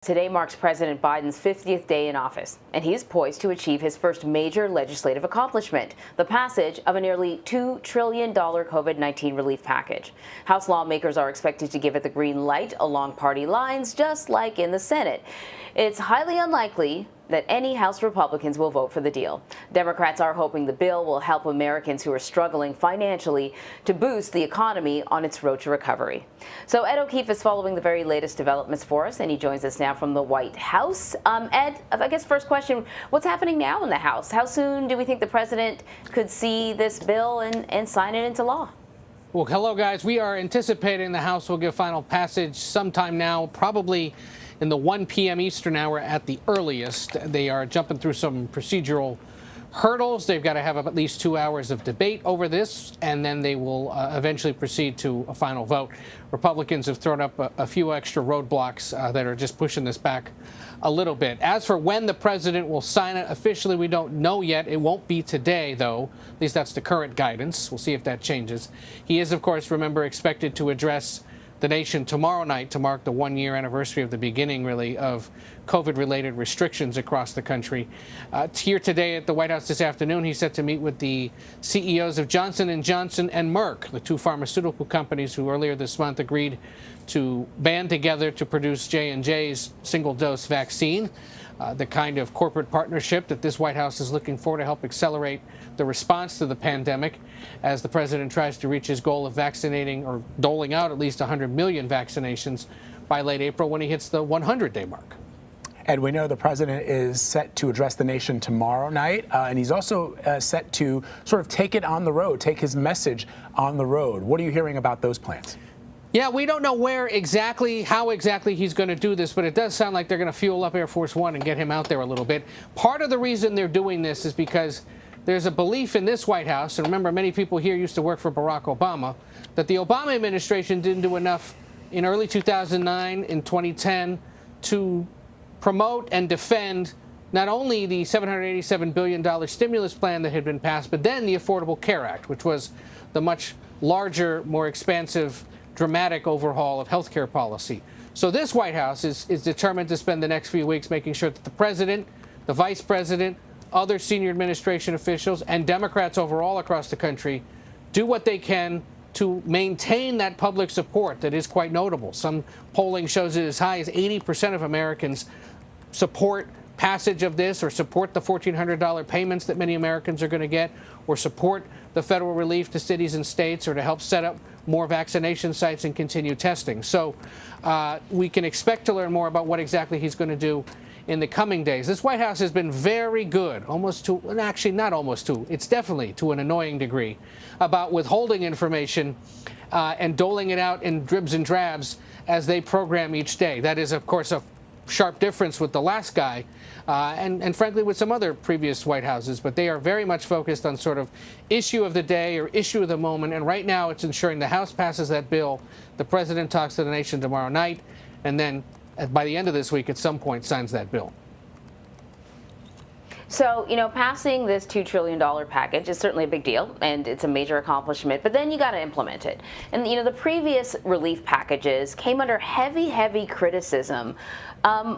Today marks President Biden's 50th day in office, and he's poised to achieve his first major legislative accomplishment, the passage of a nearly $2 trillion COVID-19 relief package. House lawmakers are expected to give it the green light along party lines, just like in the Senate. It's highly unlikely that any House Republicans will vote for the deal. Democrats are hoping the bill will help Americans who are struggling financially to boost the economy on its road to recovery. So Ed O'Keefe is following the very latest developments for us, and he joins us now from the White House. Ed, I guess first question, what's happening now in the House? How soon do we think the president could see this bill and sign it into law? Well, hello, guys. We are anticipating the House will give final passage sometime now, probably in the 1 p.m. Eastern hour at the earliest. They are jumping through some procedural hurdles. They've got to have at least 2 hours of debate over this, and then they will eventually proceed to a final vote. Republicans have thrown up a few extra roadblocks that are just pushing this back a little bit. As for when the president will sign it officially, we don't know yet. It won't be today, though. At least that's the current guidance. We'll see if that changes. He is, of course, remember, expected to address the nation tomorrow night to mark the one-year anniversary of the beginning, really, of COVID-related restrictions across the country. Here today at the White House this afternoon, he's set to meet with the CEOs of Johnson & Johnson and Merck, the two pharmaceutical companies who earlier this month agreed to band together to produce J&J's single-dose vaccine. The kind of corporate partnership that this White House is looking for to help accelerate the response to the pandemic as the president tries to reach his goal of vaccinating or doling out at least 100 million vaccinations by late April when he hits the 100-day mark. And we know the president is set to address the nation tomorrow night, and he's also set to sort of take it on the road, take his message on the road. What are you hearing about those plans? Yeah, we don't know how exactly he's going to do this, but it does sound like they're going to fuel up Air Force One and get him out there a little bit. Part of the reason they're doing this is because there's a belief in this White House, and remember, many people here used to work for Barack Obama, that the Obama administration didn't do enough in early 2009, in 2010, to promote and defend not only the $787 billion stimulus plan that had been passed, but then the Affordable Care Act, which was the much larger, more expansive, dramatic overhaul of health care policy. So this White House is determined to spend the next few weeks making sure that the president, the vice president, other senior administration officials, and Democrats overall across the country do what they can to maintain that public support that is quite notable. Some polling shows it as high as 80% of Americans support passage of this, or support the $1,400 payments that many Americans are going to get, or support the federal relief to cities and states, or to help set up more vaccination sites and continue testing. So we can expect to learn more about what exactly he's going to do in the coming days. This White House has been very good, actually not almost to, it's definitely to an annoying degree, about withholding information and doling it out in dribs and drabs as they program each day. That is, of course, a sharp difference with the last guy, and frankly with some other previous White Houses, but they are very much focused on sort of issue of the day or issue of the moment, and right now it's ensuring the House passes that bill, the president talks to the nation tomorrow night, and then by the end of this week at some point signs that bill. So, passing this $2 trillion package is certainly a big deal, and it's a major accomplishment, but then you got to implement it. And, the previous relief packages came under heavy criticism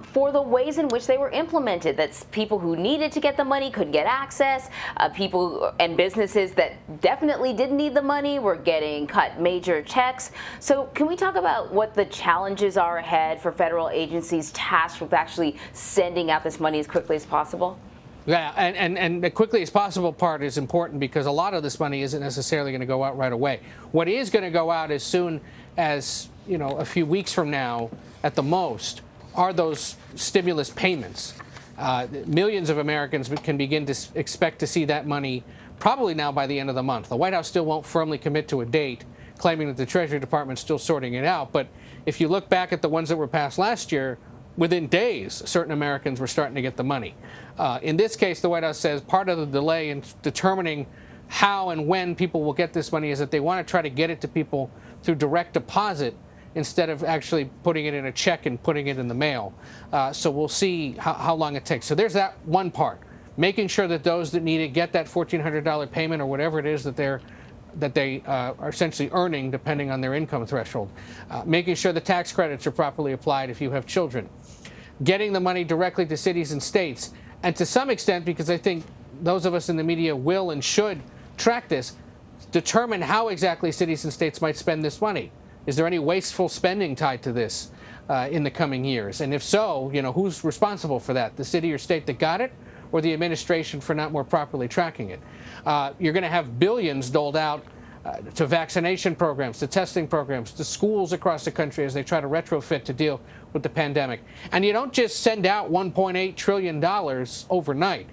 for the ways in which they were implemented. That's people who needed to get the money couldn't get access. People and businesses that definitely didn't need the money were getting cut major checks. So can we talk about what the challenges are ahead for federal agencies tasked with actually sending out this money as quickly as possible? Yeah, and the quickly as possible part is important because a lot of this money isn't necessarily going to go out right away. What is going to go out as soon as, a few weeks from now at the most are those stimulus payments. Millions of Americans can begin to expect to see that money probably now by the end of the month. The White House still won't firmly commit to a date, claiming that the Treasury Department's still sorting it out. But if you look back at the ones that were passed last year, within days, certain Americans were starting to get the money. In this case, the White House says part of the delay in determining how and when people will get this money is that they want to try to get it to people through direct deposit instead of actually putting it in a check and putting it in the mail. So we'll see how long it takes. So there's that one part, making sure that those that need it get that $1,400 payment or whatever it is that they are essentially earning depending on their income threshold. Making sure the tax credits are properly applied if you have children. getting the money directly to cities and states. And to some extent, because I think those of us in the media will and should track this, determine how exactly cities and states might spend this money. Is there any wasteful spending tied to this in the coming years? And if so, who's responsible for that? The city or state that got it, or the administration for not more properly tracking it? You're going to have billions doled out to vaccination programs, to testing programs, to schools across the country as they try to retrofit to deal with the pandemic. And you don't just send out $1.8 trillion overnight.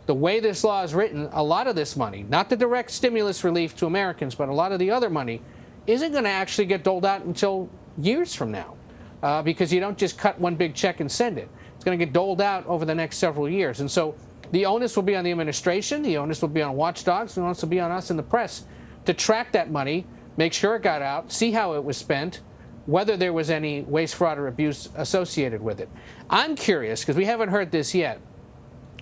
The way this law is written, a lot of this money, not the direct stimulus relief to Americans, but a lot of the other money, isn't going to actually get doled out until years from now, because you don't just cut one big check and send it. It's going to get doled out over the next several years. And so the onus will be on the administration, the onus will be on watchdogs, the onus will be on us in the press to track that money, make sure it got out, see how it was spent, whether there was any waste, fraud, or abuse associated with it. I'm curious, because we haven't heard this yet,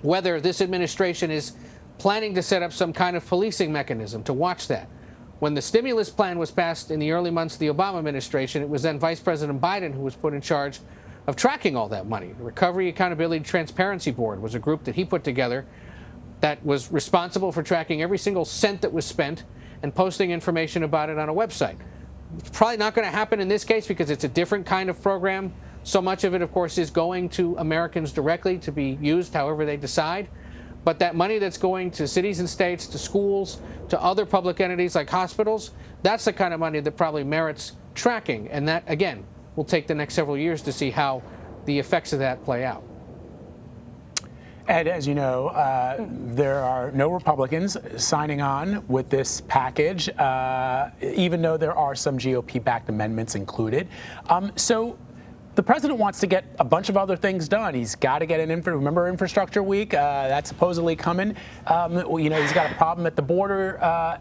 whether this administration is planning to set up some kind of policing mechanism to watch that. When the stimulus plan was passed in the early months of the Obama administration, it was then Vice President Biden who was put in charge of tracking all that money. The Recovery, Accountability, Transparency Board was a group that he put together that was responsible for tracking every single cent that was spent and posting information about it on a website. It's probably not going to happen in this case because it's a different kind of program. So much of it, of course, is going to Americans directly to be used however they decide. But that money that's going to cities and states, to schools, to other public entities like hospitals, that's the kind of money that probably merits tracking. And that, again, will take the next several years to see how the effects of that play out. Ed, as you know, there are no Republicans signing on with this package, even though there are some GOP-backed amendments included. So the president wants to get a bunch of other things done. He's got to get remember Infrastructure Week? That's supposedly coming. He's got a problem at the border.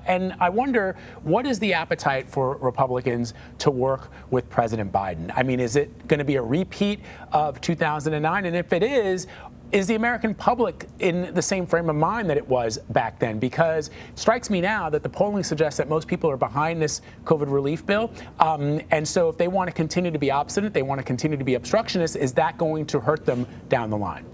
And I wonder, what is the appetite for Republicans to work with President Biden? I mean, is it going to be a repeat of 2009? And if it is the American public in the same frame of mind that it was back then? Because it strikes me now that the polling suggests that most people are behind this COVID relief bill. And so if they want to continue to be obstinate, they want to continue to be obstructionist, is that going to hurt them down the line?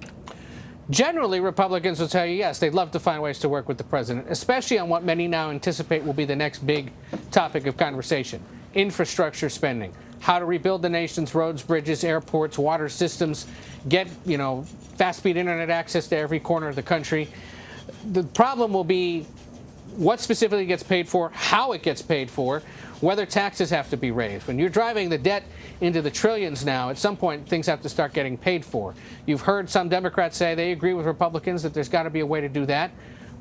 Generally, Republicans will tell you, yes, they'd love to find ways to work with the president, especially on what many now anticipate will be the next big topic of conversation: infrastructure spending. How to rebuild the nation's roads, bridges, airports, water systems, get, fast-speed internet access to every corner of the country. The problem will be what specifically gets paid for, how it gets paid for, whether taxes have to be raised. When you're driving the debt into the trillions now, at some point things have to start getting paid for. You've heard some Democrats say they agree with Republicans that there's got to be a way to do that.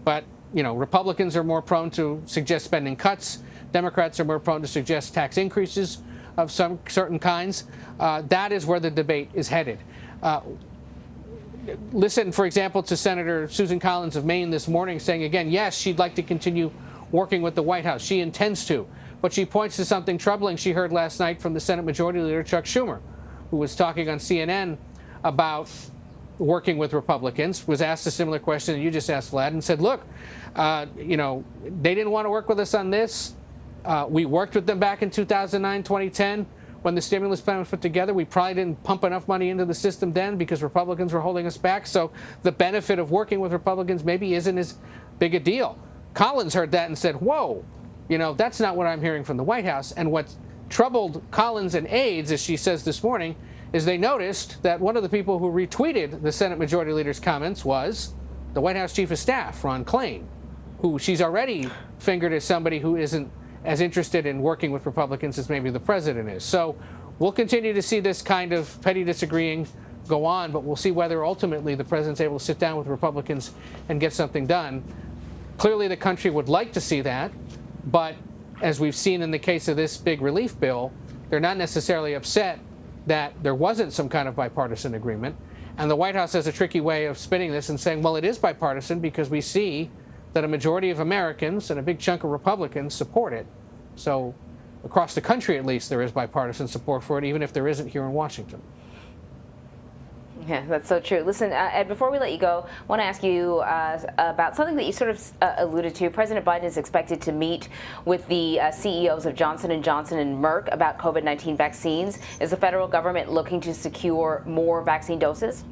But, Republicans are more prone to suggest spending cuts. Democrats are more prone to suggest tax increases of some certain kinds. That is where the debate is headed. Listen, for example, to Senator Susan Collins of Maine this morning saying again, yes, she'd like to continue working with the White House. She intends to. But she points to something troubling she heard last night from the Senate Majority Leader Chuck Schumer, who was talking on CNN about working with Republicans, was asked a similar question that you just asked, Vlad, and said, look, they didn't want to work with us on this. We worked with them back in 2009, 2010, when the stimulus plan was put together. We probably didn't pump enough money into the system then because Republicans were holding us back. So the benefit of working with Republicans maybe isn't as big a deal. Collins heard that and said, whoa, that's not what I'm hearing from the White House. And what troubled Collins and aides, as she says this morning, is they noticed that one of the people who retweeted the Senate Majority Leader's comments was the White House Chief of Staff, Ron Klain, who she's already fingered as somebody who isn't as interested in working with Republicans as maybe the president is. So we'll continue to see this kind of petty disagreeing go on, but we'll see whether ultimately the president's able to sit down with Republicans and get something done. Clearly the country would like to see that, but as we've seen in the case of this big relief bill, they're not necessarily upset that there wasn't some kind of bipartisan agreement. And the White House has a tricky way of spinning this and saying, well, it is bipartisan because we see that a majority of Americans and a big chunk of Republicans support it. So across the country, at least, there is bipartisan support for it, even if there isn't here in Washington. Yeah, that's so true. Listen, Ed, before we let you go, I want to ask you about something that you sort of alluded to. President Biden is expected to meet with the CEOs of Johnson & Johnson and Merck about COVID-19 vaccines. Is the federal government looking to secure more vaccine doses?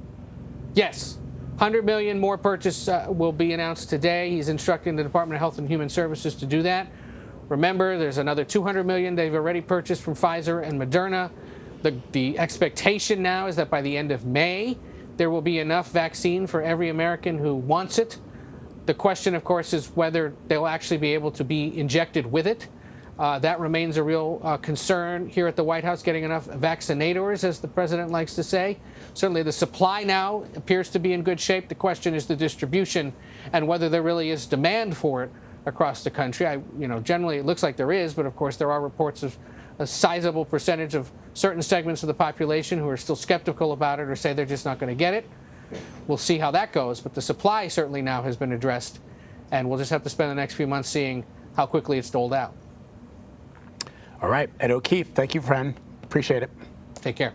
Yes. 100 million more purchase will be announced today. He's instructing the Department of Health and Human Services to do that. Remember, there's another 200 million they've already purchased from Pfizer and Moderna. The expectation now is that by the end of May, there will be enough vaccine for every American who wants it. The question, of course, is whether they'll actually be able to be injected with it. That remains a real concern here at the White House, getting enough vaccinators, as the president likes to say. Certainly the supply now appears to be in good shape. The question is the distribution and whether there really is demand for it across the country. Generally it looks like there is, but of course there are reports of a sizable percentage of certain segments of the population who are still skeptical about it or say they're just not going to get it. We'll see how that goes, but the supply certainly now has been addressed, and we'll just have to spend the next few months seeing how quickly it's doled out. All right, Ed O'Keefe, thank you, friend. Appreciate it. Take care.